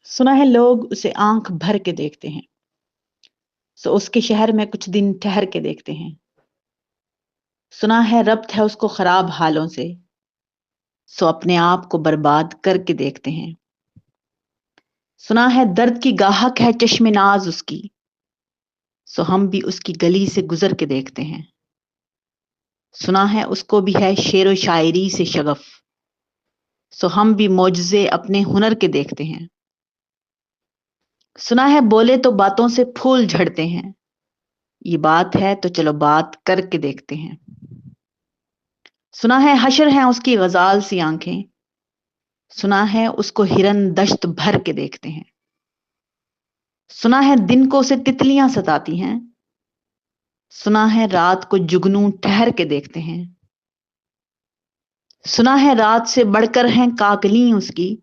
सुना है लोग उसे आंख भर के देखते हैं। सो उसके शहर में कुछ दिन ठहर के देखते हैं। सुना है रब्त है उसको खराब हालों से। सो अपने आप को बर्बाद करके देखते हैं। सुना है दर्द की गाहक है चश्मे नाज उसकी। सो हम भी उसकी गली से गुजर के देखते हैं। सुना है उसको भी है शेरो शायरी से शगफ। सो हम भी मोजजे अपने हुनर के देखते हैं। सुना है बोले तो बातों से फूल झड़ते हैं। ये बात है तो चलो बात करके देखते हैं। सुना है हशर हैं उसकी गजाल सी आंखें। सुना है उसको हिरन दश्त भर के देखते हैं। सुना है दिन को उसे तितलियां सताती हैं। सुना है रात को जुगनू ठहर के देखते हैं। सुना है रात से बढ़कर हैं काकली उसकी।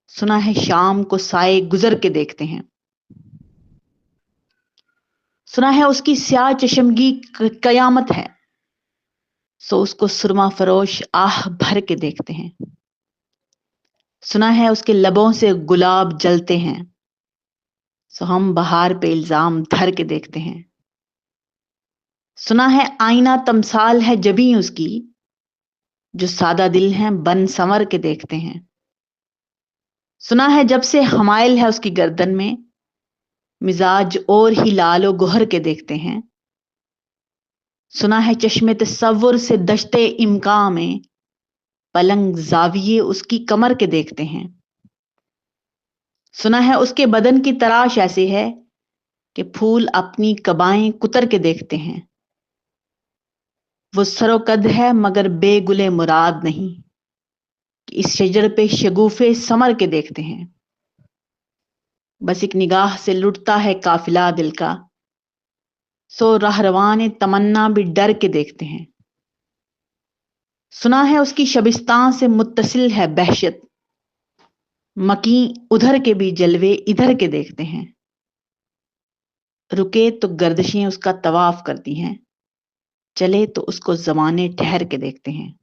सुना है शाम को साए गुजर के देखते हैं। सुना है उसकी स्याह चशमगी कयामत है। सो उसको सुरमा फरोश आह भर के देखते हैं। सुना है उसके लबों से गुलाब जलते हैं। सो हम बहार पे इल्जाम धर के देखते हैं। सुना है आईना तमसाल है जबी उसकी। जो सादा दिल हैं बन संवर के देखते हैं। सुना है जब से हमायल है उसकी गर्दन में। मिजाज और ही लालो गोहर के देखते हैं। सुना है चश्मे तसव्वुर से दश्ते इम्का में पलंग जाविये उसकी कमर के देखते हैं। सुना है उसके बदन की तराश ऐसी है कि फूल अपनी कबाएं कुतर के देखते हैं। वो सरोकद है मगर बेगुले मुराद नहीं कि इस शजर पे शगुफे समर के देखते हैं। बस एक निगाह से लुटता है काफिला दिल का। सो रहरवान तमन्ना भी डर के देखते हैं। सुना है उसकी शबिस्तान से मुत्तसिल है बहशत। मकी उधर के भी जलवे इधर के देखते हैं। रुके तो गर्दिशें उसका तवाफ करती हैं। चले तो उसको जमाने ठहर के देखते हैं।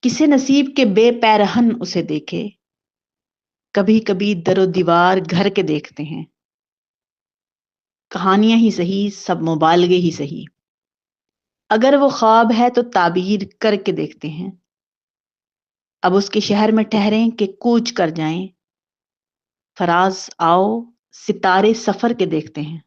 किसे नसीब के बेपैरहन उसे देखे। कभी कभी दरो दीवार घर के देखते हैं। कहानियां ही सही सब मुबालगे ही सही। अगर वो ख्वाब है तो ताबीर करके देखते हैं। अब उसके शहर में ठहरें कि कूच कर जाएं। फराज आओ सितारे सफर के देखते हैं।